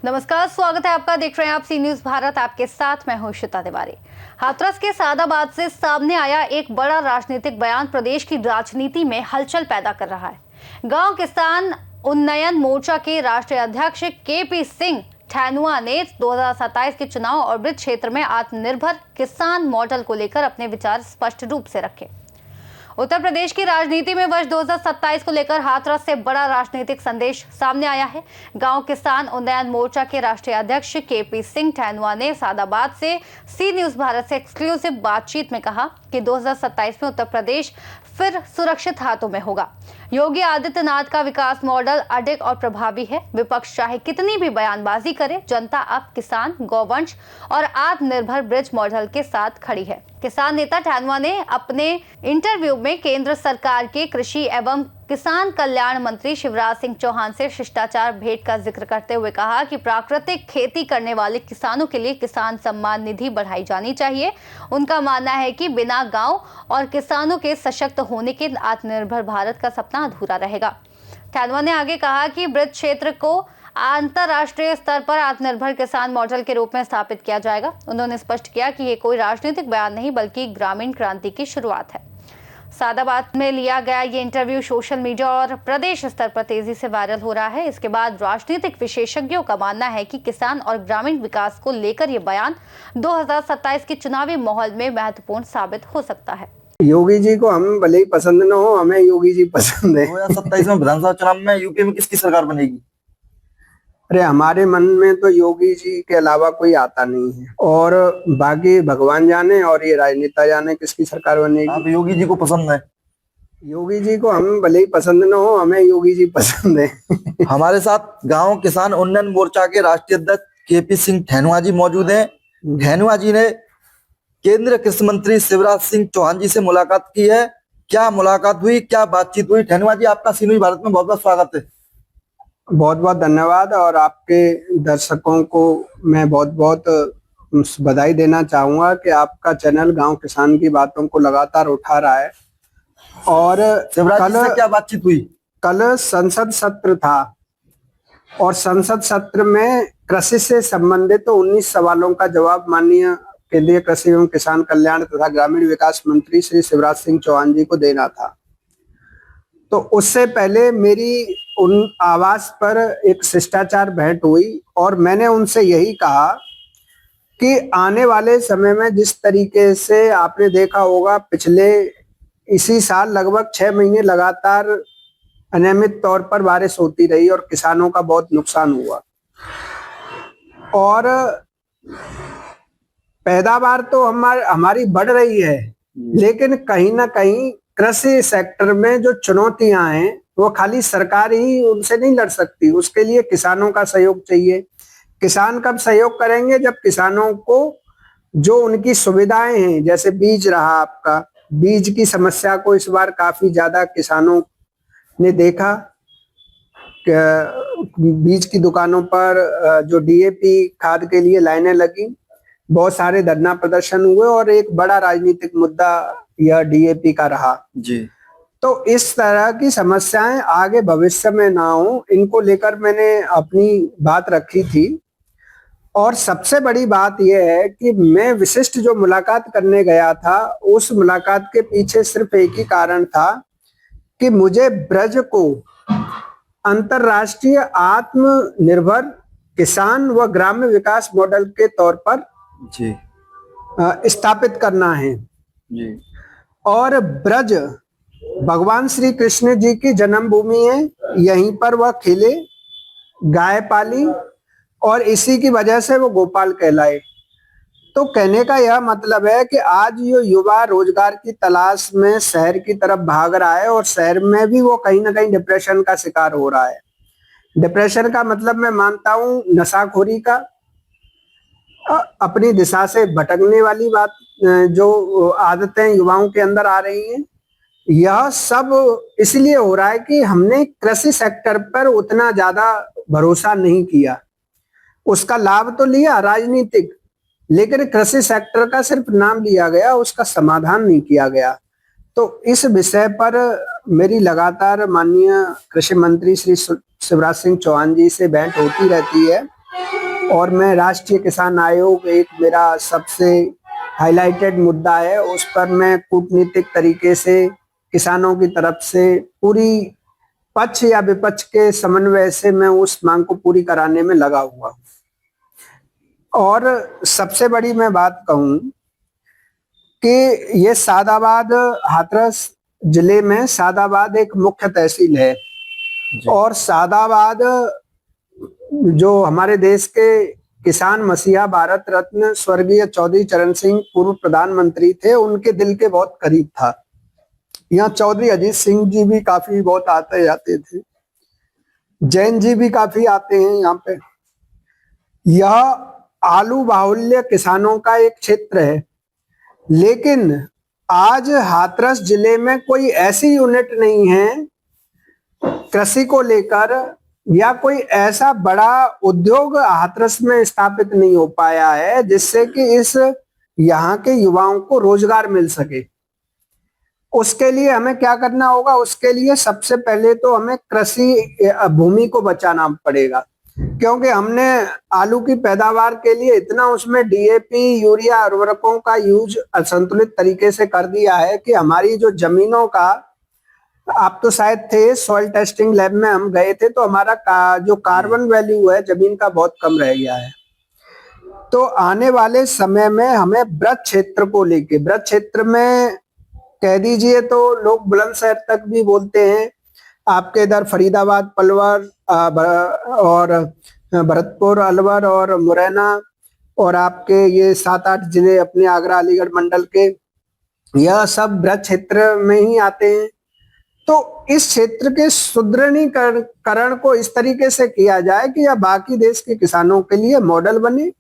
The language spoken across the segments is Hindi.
नमस्कार, स्वागत है आपका। देख रहे हैं आप सी न्यूज भारत। आपके साथ मैं हूं श्वेता तिवारी। हाथरस के सादाबाद से सामने आया एक बड़ा राजनीतिक बयान प्रदेश की राजनीति में हलचल पैदा कर रहा है। गांव किसान उन्नयन मोर्चा के राष्ट्रीय अध्यक्ष केपी सिंह ठैनुआ ने 2027 के चुनाव और ब्रज क्षेत्र में आत्मनिर्भर किसान मॉडल को लेकर अपने विचार स्पष्ट रूप से रखे। उत्तर प्रदेश की राजनीति में वर्ष 2027 को लेकर हाथरस से बड़ा राजनीतिक संदेश सामने आया है। गांव किसान उन्नयन मोर्चा के राष्ट्रीय अध्यक्ष केपी सिंह ठैनुआ ने सादाबाद से सी न्यूज भारत से एक्सक्लूसिव बातचीत में कहा कि 2027 में उत्तर प्रदेश फिर सुरक्षित हाथों में होगा। योगी आदित्यनाथ का विकास मॉडल अडिग और प्रभावी है। विपक्ष चाहे कितनी भी बयानबाजी करे, जनता अब किसान, गौवंश और आत्मनिर्भर ब्रिज मॉडल के साथ खड़ी है। किसान नेता ठैनुआ ने अपने इंटरव्यू में केंद्र सरकार के कृषि एवं किसान कल्याण मंत्री शिवराज सिंह चौहान से शिष्टाचार भेंट का जिक्र करते हुए कहा कि प्राकृतिक खेती करने वाले किसानों के लिए किसान सम्मान निधि बढ़ाई जानी चाहिए। उनका मानना है कि बिना गांव और किसानों के सशक्त होने के आत्मनिर्भर भारत का सपना अधूरा रहेगा। ठैनुआ ने आगे कहा कि ब्रज क्षेत्र को अंतर्राष्ट्रीय स्तर पर आत्मनिर्भर किसान मॉडल के रूप में स्थापित किया जाएगा। उन्होंने स्पष्ट किया कि ये कोई राजनीतिक बयान नहीं बल्कि ग्रामीण क्रांति की शुरुआत है। सादाबाद में लिया गया ये इंटरव्यू सोशल मीडिया और प्रदेश स्तर पर तेजी से वायरल हो रहा है। इसके बाद राजनीतिक विशेषज्ञों का मानना है कि किसान और ग्रामीण विकास को लेकर ये बयान 2027 के चुनावी माहौल में महत्वपूर्ण साबित हो सकता है। योगी जी को हम भले ही पसंद न हो, हमें योगी जी पसंद है। 2027 में विधानसभा चुनाव में यूपी में किसकी सरकार बनेगी? अरे हमारे मन में तो योगी जी के अलावा कोई आता नहीं है, और बाकी भगवान जाने और ये राजनेता जाने किसकी सरकार बनेगी। आप योगी जी को पसंद है? योगी जी को हम भले ही पसंद न हो, हमें योगी जी पसंद है। हमारे साथ गांव किसान उन्नयन मोर्चा के राष्ट्रीय अध्यक्ष केपी सिंह ठैनुआ जी मौजूद हैं। ठैनुआ जी ने केंद्रीय कृषि मंत्री शिवराज सिंह चौहान जी से मुलाकात की है। क्या मुलाकात हुई, क्या बातचीत हुई? ठैनुआ जी, आपका सी न्यूज भारत में बहुत बहुत स्वागत है। बहुत बहुत धन्यवाद, और आपके दर्शकों को मैं बहुत बहुत बधाई देना चाहूंगा कि आपका चैनल गांव किसान की बातों को लगातार उठा रहा है। और शिवराज जी से क्या बातचीत हुई? कल संसद सत्र था, और संसद सत्र में कृषि से संबंधित 19 सवालों का जवाब माननीय केंद्रीय कृषि एवं किसान कल्याण तथा ग्रामीण विकास मंत्री श्री शिवराज सिंह चौहान जी को देना था। तो उससे पहले मेरी उन आवास पर एक शिष्टाचार भेंट हुई, और मैंने उनसे यही कहा कि आने वाले समय में जिस तरीके से आपने देखा होगा, पिछले इसी साल लगभग 6 महीने लगातार अनियमित तौर पर बारिश होती रही और किसानों का बहुत नुकसान हुआ, और पैदावार तो हमारी बढ़ रही है, लेकिन कहीं ना कहीं कृषि सेक्टर में जो चुनौतियां हैं वो खाली सरकार ही उनसे नहीं लड़ सकती, उसके लिए किसानों का सहयोग चाहिए। किसान कब सहयोग करेंगे? जब किसानों को जो उनकी सुविधाएं हैं, जैसे बीज रहा, आपका बीज की समस्या को इस बार काफी ज्यादा किसानों ने देखा। बीज की दुकानों पर जो डीएपी खाद के लिए लाइनें लगी, बहुत सारे धरना प्रदर्शन हुए, और एक बड़ा राजनीतिक मुद्दा यह डीएपी का रहा जी। तो इस तरह की समस्याएं आगे भविष्य में ना हो, इनको लेकर मैंने अपनी बात रखी थी। और सबसे बड़ी बात यह है कि मैं विशिष्ट जो मुलाकात करने गया था, उस मुलाकात के पीछे सिर्फ एक ही कारण था कि मुझे ब्रज को अंतर्राष्ट्रीय आत्मनिर्भर किसान व ग्राम्य विकास मॉडल के तौर पर जी स्थापित करना है जी। और ब्रज भगवान श्री कृष्ण जी की जन्मभूमि है, यहीं पर वह खिले, गाय पाली, और इसी की वजह से वो गोपाल कहलाए। तो कहने का यह मतलब है कि आज ये युवा रोजगार की तलाश में शहर की तरफ भाग रहा है, और शहर में भी वो कहीं ना कहीं डिप्रेशन का शिकार हो रहा है। डिप्रेशन का मतलब मैं मानता हूँ नशाखोरी का, अपनी दिशा से भटकने वाली बात, जो आदतें युवाओं के अंदर आ रही हैं। यह सब इसलिए हो रहा है कि हमने कृषि सेक्टर पर उतना ज्यादा भरोसा नहीं किया। उसका लाभ तो लिया राजनीतिक, लेकिन कृषि सेक्टर का सिर्फ नाम लिया गया, उसका समाधान नहीं किया गया। तो इस विषय पर मेरी लगातार माननीय कृषि मंत्री श्री शिवराज सिंह चौहान जी से भेंट होती रहती है और मैं राष्ट्रीय किसान आयोग एक मेरा सबसे हाईलाइटेड मुद्दा है, उस पर मैं कूटनीतिक तरीके से किसानों की तरफ से पूरी पक्ष या विपक्ष के समन्वय से मैं उस मांग को पूरी कराने में लगा हुआ हूँ। और सबसे बड़ी मैं बात कहूँ कि ये सादाबाद, हाथरस जिले में सादाबाद एक मुख्य तहसील है और सादाबाद जो हमारे देश के किसान मसीहा भारत रत्न स्वर्गीय चौधरी चरण सिंह पूर्व प्रधानमंत्री थे, उनके दिल के बहुत करीब था। यहाँ चौधरी अजीत सिंह जी भी काफी बहुत आते जाते थे, जैन जी भी काफी आते हैं यहाँ पे। यह आलू बाहुल्य किसानों का एक क्षेत्र है, लेकिन आज हाथरस जिले में कोई ऐसी यूनिट नहीं है कृषि को लेकर या कोई ऐसा बड़ा उद्योग हाथरस में स्थापित नहीं हो पाया है जिससे कि इस यहाँ के युवाओं को रोजगार मिल सके। उसके लिए हमें क्या करना होगा? उसके लिए सबसे पहले तो हमें कृषि भूमि को बचाना पड़ेगा, क्योंकि हमने आलू की पैदावार के लिए इतना उसमें डीएपी, यूरिया, उर्वरकों का यूज असंतुलित तरीके से कर दिया है कि हमारी जो जमीनों का, आप तो शायद थे, सॉइल टेस्टिंग लैब में हम गए थे, तो हमारा जो कार्बन वैल्यू है जमीन का बहुत कम रह गया है। तो आने वाले समय में हमें ब्रज क्षेत्र को लेके, ब्रज क्षेत्र में कह दीजिए तो लोग बुलंदशहर तक भी बोलते हैं, आपके इधर फरीदाबाद, पलवल और भरतपुर, अलवर और मुरैना और आपके ये 7-8 जिले अपने आगरा अलीगढ़ मंडल के, यह सब ब्रज क्षेत्र में ही आते हैं। तो इस क्षेत्र के सुदृढ़ीकरण को इस तरीके से किया जाए कि यह बाकी देश के किसानों के लिए मॉडल बने।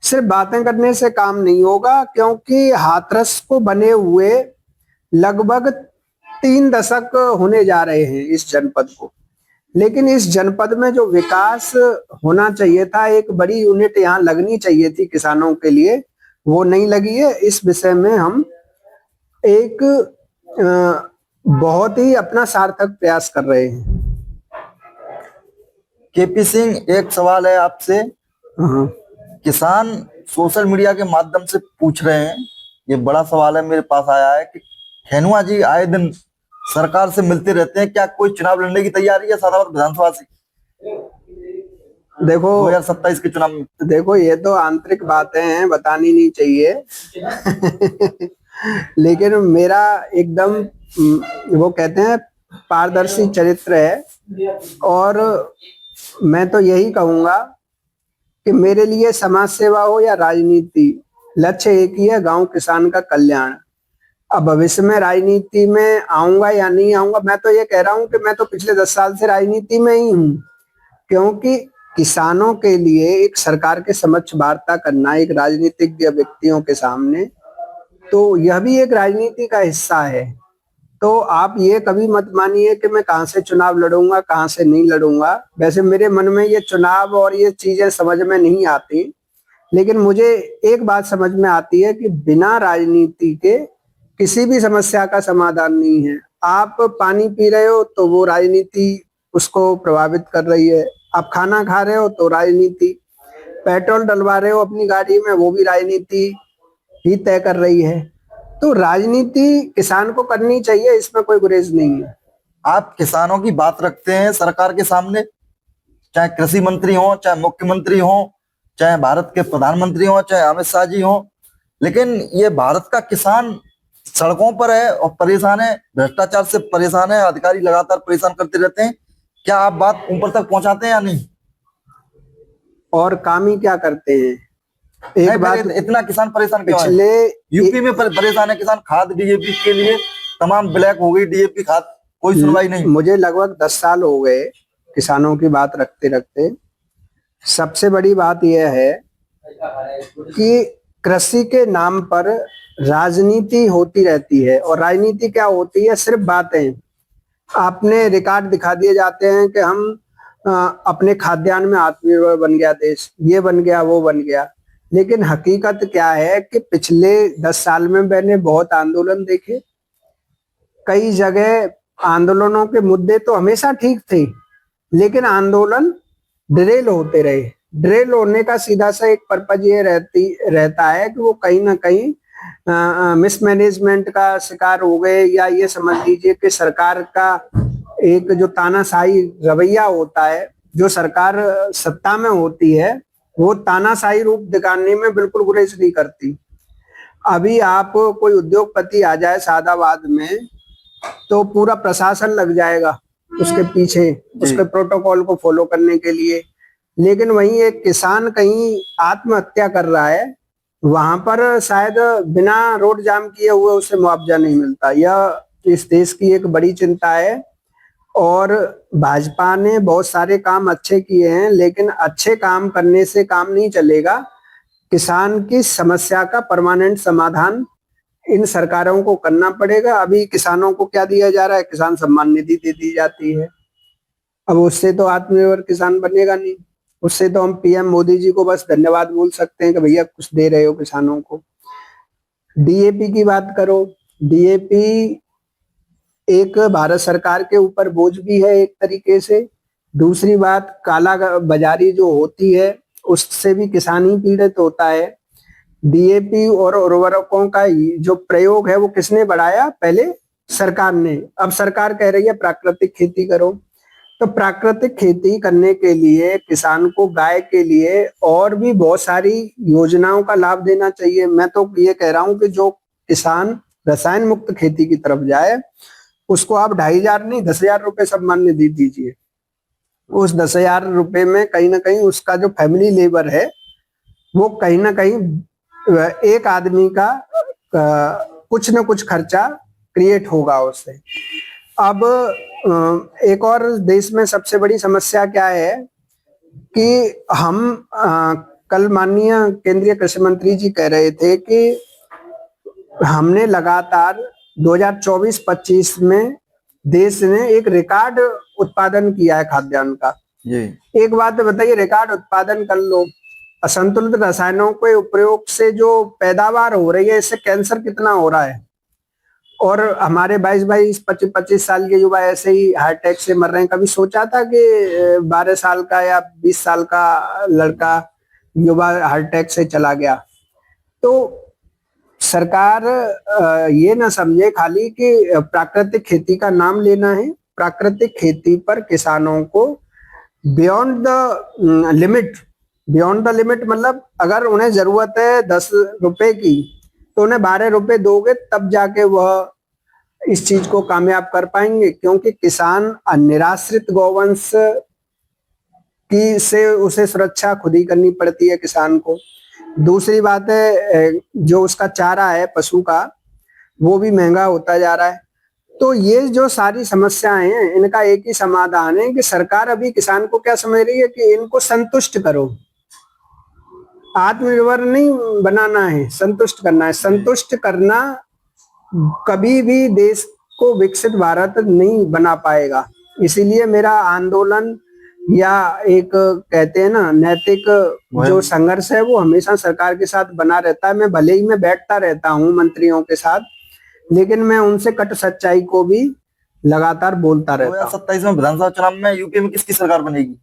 सिर्फ बातें करने से काम नहीं होगा, क्योंकि हाथरस को बने हुए लगभग 3 दशक होने जा रहे हैं इस जनपद को, लेकिन इस जनपद में जो विकास होना चाहिए था, एक बड़ी यूनिट यहाँ लगनी चाहिए थी किसानों के लिए, वो नहीं लगी है। इस विषय में हम एक बहुत ही अपना सार्थक प्रयास कर रहे हैं। केपी सिंह, एक सवाल है आपसे। किसान सोशल मीडिया के माध्यम से पूछ रहे हैं, ये बड़ा सवाल है, मेरे पास आया है कि धैनुआ जी आए दिन सरकार से मिलते रहते हैं, क्या कोई चुनाव लड़ने की तैयारी है सादाबाद विधानसभा से? देखो 2027 के चुनाव में। देखो, ये तो आंतरिक बातें हैं, बतानी नहीं चाहिए लेकिन मेरा एकदम, वो कहते हैं, पारदर्शी चरित्र है और मैं तो यही कहूंगा कि मेरे लिए समाज सेवा हो या राजनीति, लक्ष्य एक ही है, गांव किसान का कल्याण। अब भविष्य में राजनीति में आऊंगा या नहीं आऊंगा, मैं तो ये कह रहा हूं कि मैं तो पिछले 10 साल से राजनीति में ही हूं, क्योंकि किसानों के लिए एक सरकार के समक्ष वार्ता करना, एक राजनीतिक व्यक्तियों के सामने, तो यह भी एक राजनीति का हिस्सा है। तो आप ये कभी मत मानिए कि मैं कहां से चुनाव लड़ूंगा, कहां से नहीं लड़ूंगा। वैसे मेरे मन में ये चुनाव और ये चीजें समझ में नहीं आती, लेकिन मुझे एक बात समझ में आती है कि बिना राजनीति के किसी भी समस्या का समाधान नहीं है। आप पानी पी रहे हो तो वो राजनीति उसको प्रभावित कर रही है, आप खाना खा रहे हो तो राजनीति, पेट्रोल डलवा रहे हो अपनी गाड़ी में, वो भी राजनीति ही तय कर रही है। तो राजनीति किसान को करनी चाहिए, इसमें कोई गुरेज नहीं है। आप किसानों की बात रखते हैं सरकार के सामने, चाहे कृषि मंत्री हो, चाहे मुख्यमंत्री हो, चाहे भारत के प्रधानमंत्री हो, चाहे अमित शाह जी हो, लेकिन ये भारत का किसान सड़कों पर है और परेशान है, भ्रष्टाचार से परेशान है, अधिकारी लगातार परेशान करते रहते हैं। क्या आप बात ऊपर तक पहुंचाते हैं या नहीं? और काम ही क्या करते हैं? एक बात, इतना किसान परेशान क्यों है? पिछले यूपी में परेशान है किसान, खाद डीएपी के लिए तमाम ब्लैक हो गई डीएपी खाद, कोई सुनवाई नहीं। मुझे लगभग 10 साल हो गए किसानों की बात रखते रखते। सबसे बड़ी बात यह है कि कृषि के नाम पर राजनीति होती रहती है, और राजनीति क्या होती है? सिर्फ बातें, आपने रिकॉर्ड दिखा दिए जाते हैं कि हम अपने खाद्यान्न में आत्मनिर्भर बन गया देश, ये बन गया, वो बन गया, लेकिन हकीकत क्या है कि पिछले 10 साल में मैंने बहुत आंदोलन देखे, कई जगह आंदोलनों के मुद्दे तो हमेशा ठीक थे, लेकिन आंदोलन डिरेल होते रहे। डिरेल होने का सीधा सा एक पर्पज ये रहता है कि वो कहीं ना कहीं मिसमैनेजमेंट का शिकार हो गए, या ये समझ लीजिए कि सरकार का एक जो तानाशाही रवैया होता है, जो सरकार सत्ता में होती है वो तानाशाही रूप दिखाने में बिल्कुल गुरेज नहीं करती। अभी आप कोई उद्योगपति आ जाए सादाबाद में तो पूरा प्रशासन लग जाएगा उसके पीछे, उसके प्रोटोकॉल को फॉलो करने के लिए। लेकिन वहीं एक किसान कहीं आत्महत्या कर रहा है, वहां पर शायद बिना रोड जाम किए हुए उसे मुआवजा नहीं मिलता। यह इस देश की एक बड़ी चिंता है। और भाजपा ने बहुत सारे काम अच्छे किए हैं, लेकिन अच्छे काम करने से काम नहीं चलेगा। किसान की समस्या का परमानेंट समाधान इन सरकारों को करना पड़ेगा। अभी किसानों को क्या दिया जा रहा है? किसान सम्मान निधि दे दी जाती है। अब उससे तो आत्मनिर्भर किसान बनेगा नहीं। उससे तो हम पीएम मोदी जी को बस धन्यवाद बोल सकते हैं कि भैया कुछ दे रहे हो किसानों को। डीएपी की बात करो, डीएपी एक भारत सरकार के ऊपर बोझ भी है एक तरीके से। दूसरी बात, काला बाजारी जो होती है उससे भी किसान ही पीड़ित होता है। डीएपी और उर्वरकों का जो प्रयोग है वो किसने बढ़ाया? पहले सरकार ने। अब सरकार कह रही है प्राकृतिक खेती करो। तो प्राकृतिक खेती करने के लिए किसान को गाय के लिए और भी बहुत सारी योजनाओं का लाभ देना चाहिए। मैं तो ये कह रहा हूं कि जो किसान रसायन मुक्त खेती की तरफ जाए उसको आप 2,500 नहीं 10,000 रुपए सम्मान निधि दीजिए। उस 10,000 रुपए में कहीं ना कहीं उसका जो फैमिली लेबर है वो कहीं ना कहीं एक आदमी का कुछ न कुछ खर्चा क्रिएट होगा उससे। अब एक और देश में सबसे बड़ी समस्या क्या है कि हम कल माननीय केंद्रीय कृषि मंत्री जी कह रहे थे कि हमने लगातार 2024-25 में देश ने एक रिकॉर्ड उत्पादन किया है खाद्यान्न का। एक बात बताइए, रिकॉर्ड उत्पादन कर लो, असंतुलित रसायनों के उपयोग से जो पैदावार हो रही है इससे कैंसर कितना हो रहा है। और हमारे 22-25 साल के युवा ऐसे ही हार्ट अटैक से मर रहे हैं। कभी सोचा था कि 12 साल का या 20 साल का लड़का युवा हार्ट अटैक से चला गया? तो सरकार ये ना समझे खाली कि प्राकृतिक खेती का नाम लेना है। प्राकृतिक खेती पर किसानों को बियॉन्ड द लिमिट मतलब अगर उन्हें जरूरत है 10 रुपए की तो उन्हें 12 रुपए दोगे तब जाके वह इस चीज को कामयाब कर पाएंगे। क्योंकि किसान निराश्रित गौवंश की से उसे सुरक्षा खुद ही करनी पड़ती है किसान को। दूसरी बात है, जो उसका चारा है पशु का वो भी महंगा होता जा रहा है। तो ये जो सारी समस्याएं हैं इनका एक ही समाधान है कि सरकार अभी किसान को क्या समझ रही है कि इनको संतुष्ट करो। आत्मनिर्भर नहीं बनाना है, संतुष्ट करना है। संतुष्ट करना कभी भी देश को विकसित भारत नहीं बना पाएगा। इसीलिए मेरा आंदोलन या एक कहते हैं ना नैतिक जो संघर्ष है वो हमेशा सरकार के साथ बना रहता है। मैं भले ही मैं बैठता रहता हूँ मंत्रियों के साथ, लेकिन मैं उनसे कट सच्चाई को भी लगातार बोलता रहता हूँ। 2027 में विधानसभा चुनाव में यूपी में किसकी सरकार बनेगी?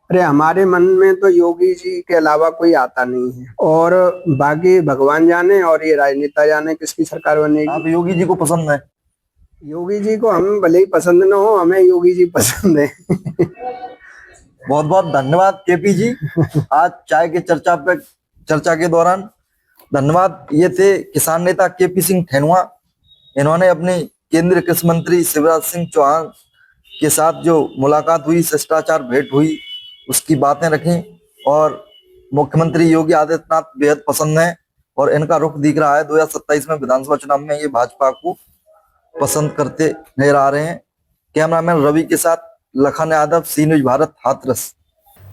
अरे हमारे मन में तो योगी जी के अलावा कोई आता नहीं है, और बाकी भगवान जाने और ये राजनेता जाने किसकी सरकार बनेगी। आप योगी जी को पसंद है? योगी जी को हम भले ही पसंद न हो, हमें योगी जी पसंद है। बहुत बहुत धन्यवाद केपी जी, आज चाय के चर्चा के दौरान धन्यवाद। ये थे किसान नेता केपी सिंह ठेनुआ। इन्होंने अपने केंद्रीय कृषि मंत्री शिवराज सिंह चौहान के साथ जो मुलाकात हुई, शिष्टाचार भेंट हुई, उसकी बातें रखी। और मुख्यमंत्री योगी आदित्यनाथ बेहद पसंद है और इनका रुख दिख रहा है 2027 में विधानसभा चुनाव में ये भाजपा को पसंद करते नजर आ रहे हैं। कैमरामैन रवि के साथ लखन यादव, सी न्यूज भारत, हाथरस।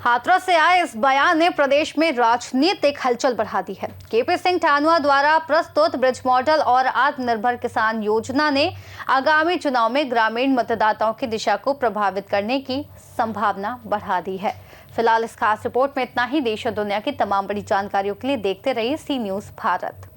हाथरस से आए इस बयान ने प्रदेश में राजनीतिक हलचल बढ़ा दी है। केपी सिंह ठेनुआ द्वारा प्रस्तुत ब्रिज मॉडल और आत्मनिर्भर किसान योजना ने आगामी चुनाव में ग्रामीण मतदाताओं की दिशा को प्रभावित करने की संभावना बढ़ा दी है। फिलहाल इस खास रिपोर्ट में इतना ही। देश और दुनिया की तमाम बड़ी जानकारियों के लिए देखते रहिए सी न्यूज भारत।